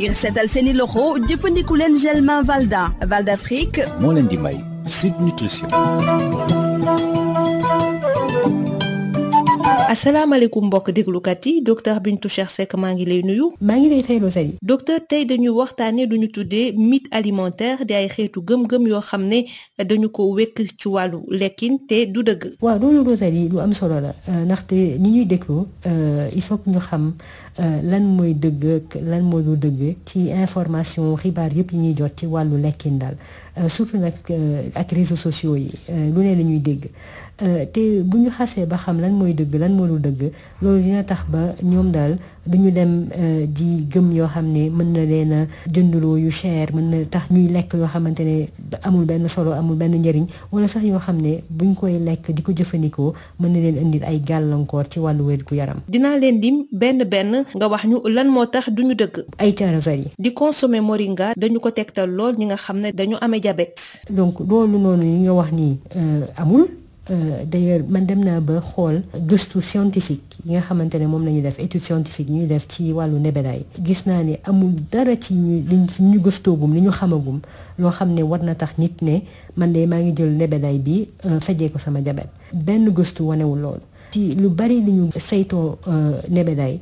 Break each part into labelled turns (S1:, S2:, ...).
S1: ngir seetal seeni loxo jëfandiku leen gel main Valda Afrique
S2: moo leen di may Sud Nutrition.
S3: asalaamaaleykum mbokk déglukat yi docteur Bintou Cheikh Seck maa ngi lay nuyu.
S4: maa ngi lay fay Rosalie.
S3: docteur tey dañuy waxtaanee duñu tuddee mythe alimentaire di ay xeetu gëm-gëm yoo xam ne dañu ko wekk ci wàllu lekkin te du dëgg.
S4: waaw loolu Rosalie lu am solo la ndaxte ñi ñuy déglu il faut que ñu xam lan mooy dëgg ak lan moo du dëgg ci information xibaar yëpp yi ñuy jot ci wàllu lekkin daal surtout nag ak réseaux sociaux yi lu ne la ñuy dégg. te bu ñu xasee ba xam lan mooy dëgg lan moo dul dëgg loolu dina tax ba ñoom daal duñu dem di gëm yoo xam ne mën na leen a jënduloo yu cher mën na tax ñuy lekk yoo xamante ne amul benn solo amul benn njëriñ wala sax yoo xam ne buñ koy lekk di ko jëfandikoo mën na leen indil ay gàllankoor ci wàllu wér-gu-yaram.
S3: dinaa leen dim benn nga wax ñu lan moo tax duñu dëgg.
S4: ay caractères yi.
S3: di consommer moringa dañu ko tegtal lool ñi nga xam ne dañu amee diabète.
S4: donc loolu noonu yi nga wax nii amul. D'ailleurs man dem naa ba xool gëstu scientifique yi nga xamante ne moom la ñu def étude scientifique ñuy def ci wàllu nebedaay gis naa ne amul dara ci ñu gëstoogum li ñu xamagum loo xam ne war na tax nit ne man de maa ngi jël nebedaay bi fajee ko sama jabet benn gëstu wanewul loolu ci lu bari li ñu saytoo nebedaay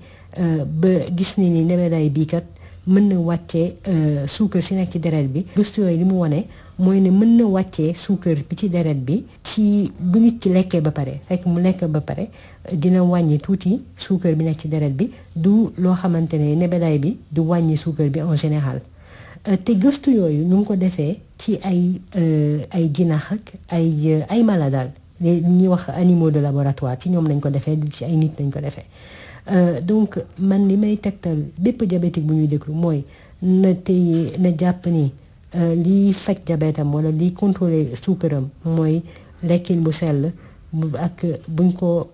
S4: ba gis ne ni nebedaay bii kat mën na wàccee suukar si nekk ci deret bi gëstu yooyu li mu wane mooy ne mën na wàccee suukar bi ci deret bi ci bu nit ci lekkee ba pare fekk mu lekk ba pare dina wàññi tuuti suukar bi nekk ci deret bi du loo xamante ne nebedaay bi du wàññi suukar bi en général te gëstu yooyu ñu ngi ko defee ci ay jinax ak ay mala daal li ñuy wax animaux de laboratoire ci ñoom lañ ko defee du ci ay nit lañ ko defee donc man li may tegtal bépp diabétique bu ñuy déglu mooy na jàpp ni liy faj diabètam wala liy contrôler suukaram mooy lekkin bu sell ak buñ ko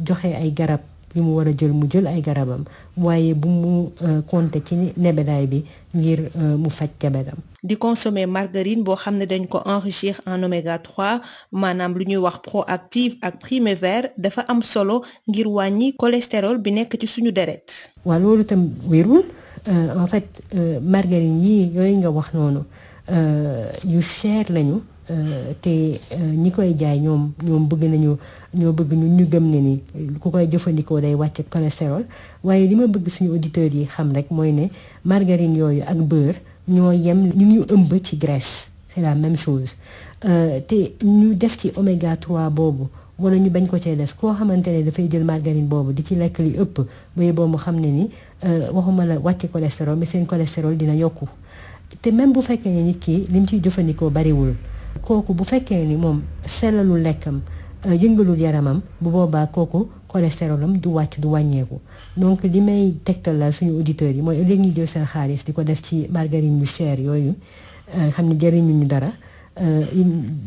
S4: joxee ay garab yi mu war a jël mu jël ay garabam waaye bu mu compter ci nebedaay bi ngir mu faj diabètam.
S3: di consommer margarine boo xam ne dañ ko enrichir en oméga 3 maanaam lu ñuy wax proactive ak primevert dafa am solo ngir wàññi cholestérol bi nekk ci suñu deret.
S4: waaw loolu tam wérul en fait margarine yii yooyu nga wax noonu yu cher lañu te ñi koy jaay ñoom bëgg ñu gëm ne ni ku koy jëfandikoo day wàcc cholestérol waaye li ma bëgg suñu auditeurs yi xam rek mooy ne margarine yooyu ak beurre ñoo yem ñu ëmb ci graisse c'est la même chose te ñu def ci oméga 3 boobu wala ñu bañ ko cee def koo xamante ne dafay jël margarine boobu di ci lekk li ëpp ba boobu mu xam ne ni waxuma la wàcce cholestérol mais seen cholestérol dina yokku te même bu fekkee ne nit ki lim ciy jëfandikoo bariwul kooku bu fekkee ni moom sellalul lekkam yëngalul yaramam bu boobaa kooku cholestérolam du wàcc du wàññeeku donc li may tegtal la suñu auditeurs yi mooy léegi ñu jël seen xaalis di ko def ci margarine yu cher yooyu xam ne jëriñuñu dara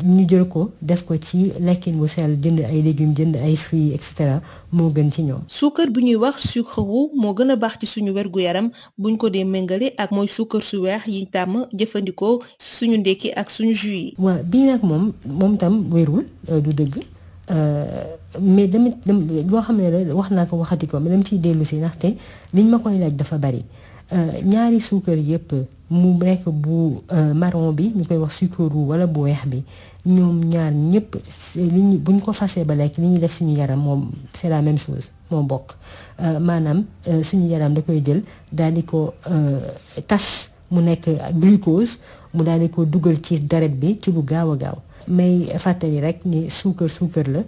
S4: ñu jël ko def ko ci lekkin bu sell jënd ay légumes jënd ay fruits et cetera moo gën ci ñoom.
S3: suukar bi ñuy wax sucre roux moo gën a baax ci suñu wergu yaram buñ ko dee méngale ak mooy suukar su weex yi tàmm jëfandikoo suñu ndekki ak suñu jus yi.
S4: waaw bii nag moom tam wérul du dëgg. mais damit loo xam ne la wax naa ko waxati ko mais dama ciy dellu si ndaxte liñ ma koy laaj dafa bari ñaari suukar yëpp mu nekk bu marron bi ñu koy wax sucre roux wala bu weex bi ñoom ñaar ñëpp buñ ko fasee ba lekk li ñuy def suñu yaram moom c'est la même chose moo bokk maanaam suñu yaram da koy jël daal di ko tas mu nekk glucose mu daal di ko dugal ci deret bi ci lu gaaw a gaaw may fàttali rek ni suukar la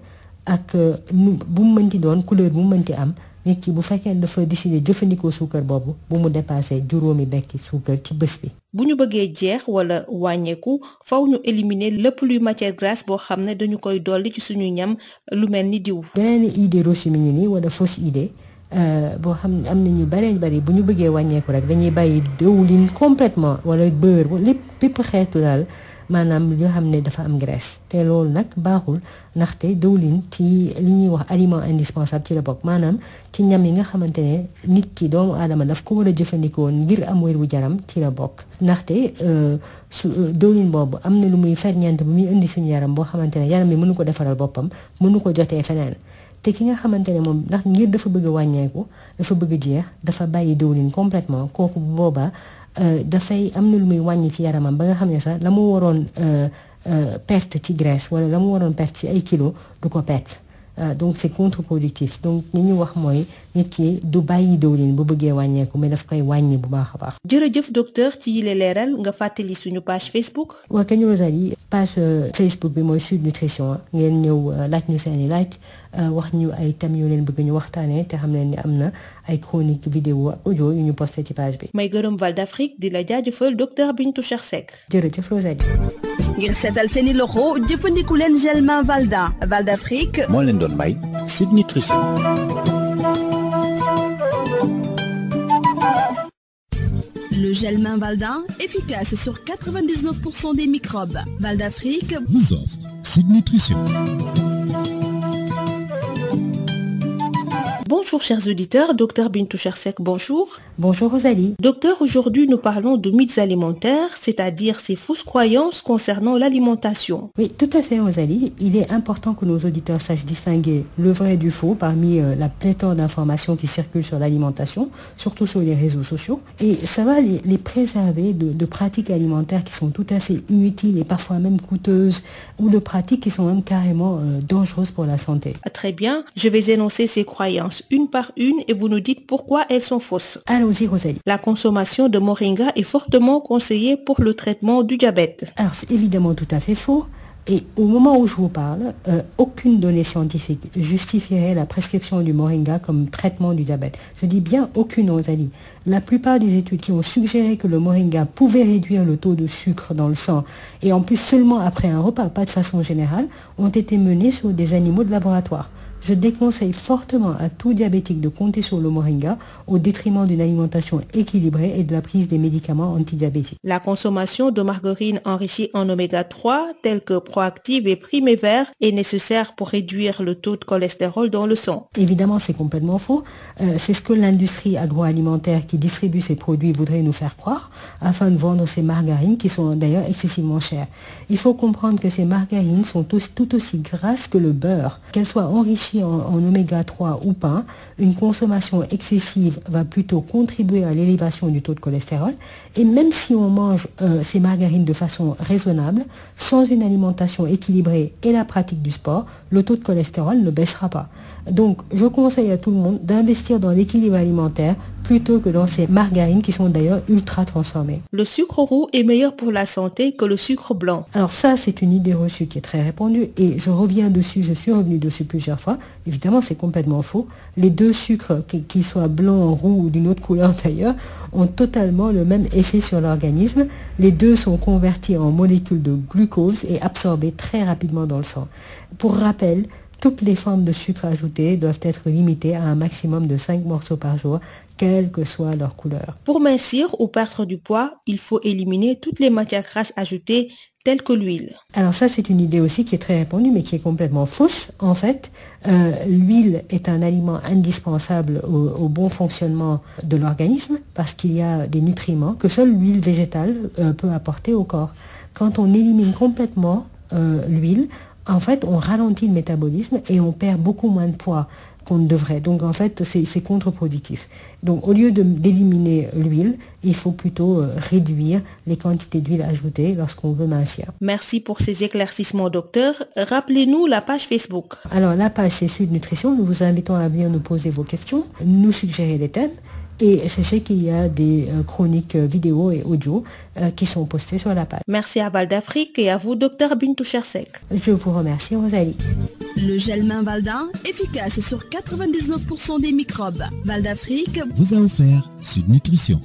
S4: ak bu mu mënti doon couleur bu mu mënti am nit ki bu fekkee dafa décider jëfandikoo suukar boobu bu mu dépassé juróomi bekki suukar ci bés bi.
S3: bu ñu bëggee jeex wala wàññeeku faw ñu éliminer lépp luy matière grasse boo xam ne dañu koy dolli ci suñu ñam lu mel ni diw.
S4: beneen idée reçue mi ngi nii wala fausse idée boo xam ne am na ñu bari bu ñu bëggee wàññeeku rek dañuy bàyyi diwlin complètement wala beurre lépp xeetu daal maanaam yoo xam ne dafa am graisse te loolu nag baaxul ndaxte diwlin ci li ñuy wax aliment indispensable ci la bokk maanaam ci ñam yi nga xamante ne nit ki doomu aadama daf ko war a jëfandikoo ngir am wér gu yaram ci la bokk ndaxte diwlin boobu am na lu muy ferñeent bu muy indi suñu yaram boo xamante ne yaram bi mënu ko defaral boppam mënu ko jotee feneen te te ki nga xamante ne moom ndax ngir dafa bëgg a wàññeeku dafa bëgg a jeex dafa bàyyi diwlin complètement kooku bu boobaa dafay am na lu muy wàññi ci yaramam ba nga xam ne sax la mu waroon perte ci graisse wala la mu waroon perte ci ay kilos du ko perte. Donc c'est contre-productif donc li ñu wax mooy nit ki du bàyyi diwlin bu bëggee wàññeeku mais daf koy wàññi bu baax a baax.
S3: jërëjëf docteur ci yile leeral nga fàttali suñu page Facebook.
S4: waa kañ Rosalie page Facebook bi mooy Sud Nutrition ngeen ñëw laaj ñu seeni laaj wax ñu ay thèmes yoo leen bëgg ñu waxtaanee te xam leen ni am na ay chronique vidéo ak audio yu ñu posté ci page bi.
S3: may gërëm Val d'Afrique di la jaajëfal docteur Bintou Cheikh Seck.
S4: jërëjëf Rosalie.
S1: ngir seetal seeni loxo jëfandiku leen gel main Valda Val d'Afrique
S2: moo leen doon may Sud Nutrition.
S1: Le gel main Valda, efficace sur 99% des microbes. Val d'Afrique
S5: vous offre Sud Nutrition.
S3: Bonjour chers auditeurs, docteur Bintou Cheikh Seck, bonjour.
S4: Bonjour Rosalie.
S3: Docteur, aujourd'hui nous parlons de mythes alimentaires, c'est-à-dire ces fausses croyances concernant l'alimentation.
S4: Oui, tout à fait Rosalie. Il est important que nos auditeurs sachent distinguer le vrai du faux parmi la pléthore d'informations qui circulent sur l'alimentation, surtout sur les réseaux sociaux. Et ça va les préserver de pratiques alimentaires qui sont tout à fait inutiles et parfois même coûteuses, ou de pratiques qui sont même carrément dangereuses pour la santé.
S3: Très bien, je vais énoncer ces croyances une par une et vous nous dites pourquoi elles sont fausses.
S4: Allons-y Rosalie.
S3: La consommation de moringa est fortement conseillée pour le traitement du diabète.
S4: Alors c'est évidemment tout à fait faux. Et au moment où je vous parle, aucune donnée scientifique justifierait la prescription du moringa comme traitement du diabète. Je dis bien aucune, Rosalie. La plupart des études qui ont suggéré que le moringa pouvait réduire le taux de sucre dans le sang, et en plus seulement après un repas, pas de façon générale, ont été menées sur des animaux de laboratoire. Je déconseille fortement à tout diabétique de compter sur le moringa au détriment d'une alimentation équilibrée et de la prise des médicaments antidiabétiques.
S3: La consommation de margarine enrichie en oméga 3, telle que Proactive et Primevert, est nécessaire pour réduire le taux de cholestérol dans le sang.
S4: Évidemment, c'est complètement faux. C'est ce que l'industrie agroalimentaire qui distribue ces produits voudrait nous faire croire afin de vendre ces margarines qui sont d'ailleurs excessivement chères. Il faut comprendre que ces margarines sont tout aussi grasses que le beurre. Qu'elles soient enrichies en oméga 3 ou pas, une consommation excessive va plutôt contribuer à l'élévation du taux de cholestérol. Et même si on mange ces margarines de façon raisonnable, sans une alimentation équilibrée et la pratique du sport, le taux de cholestérol ne baissera pas. Donc, je conseille à tout le monde d'investir dans l'équilibre alimentaire plutôt que dans ces margarines qui sont d'ailleurs ultra transformées.
S3: Le sucre roux est meilleur pour la santé que le sucre blanc.
S4: Alors ça, c'est une idée reçue qui est très répandue et je reviens dessus, je suis revenue dessus plusieurs fois. Évidemment, c'est complètement faux. Les deux sucres, qu'ils soient blancs, roux ou d'une autre couleur d'ailleurs, ont totalement le même effet sur l'organisme. Les deux sont convertis en molécules de glucose et absorbés très rapidement dans le sang. Pour rappel, toutes les formes de sucre ajouté doivent être limitées à un maximum de 5 morceaux par jour, quelle que soit leur couleur.
S3: Pour mincir ou perdre du poids, il faut éliminer toutes les matières grasses ajoutées, telles que l'huile.
S4: Alors ça, c'est une idée aussi qui est très répandue, mais qui est complètement fausse. En fait, l'huile est un aliment indispensable au bon fonctionnement de l'organisme parce qu'il y a des nutriments que seule l'huile végétale peut apporter au corps. Quand on élimine complètement l'huile, en fait, on ralentit le métabolisme et on perd beaucoup moins de poids qu'on ne devrait. Donc, en fait, c'est contre-productif. Donc, au lieu d'éliminer l'huile, il faut plutôt réduire les quantités d'huile ajoutées lorsqu'on veut mincir.
S3: Merci pour ces éclaircissements, docteur. Rappelez-nous la page Facebook.
S4: Alors, la page, c'est Sud Nutrition. Nous vous invitons à venir nous poser vos questions, nous suggérer les thèmes. Et sachez qu'il y a des chroniques vidéo et audio qui sont postées sur la page.
S3: Merci à Val d'Afrique et à vous, docteur Bintou Cheikh Seck.
S4: Je vous remercie, Rosalie.
S1: Le gel main Valda, efficace sur 99% des microbes. Val d'Afrique
S5: vous a offert Sud Nutrition.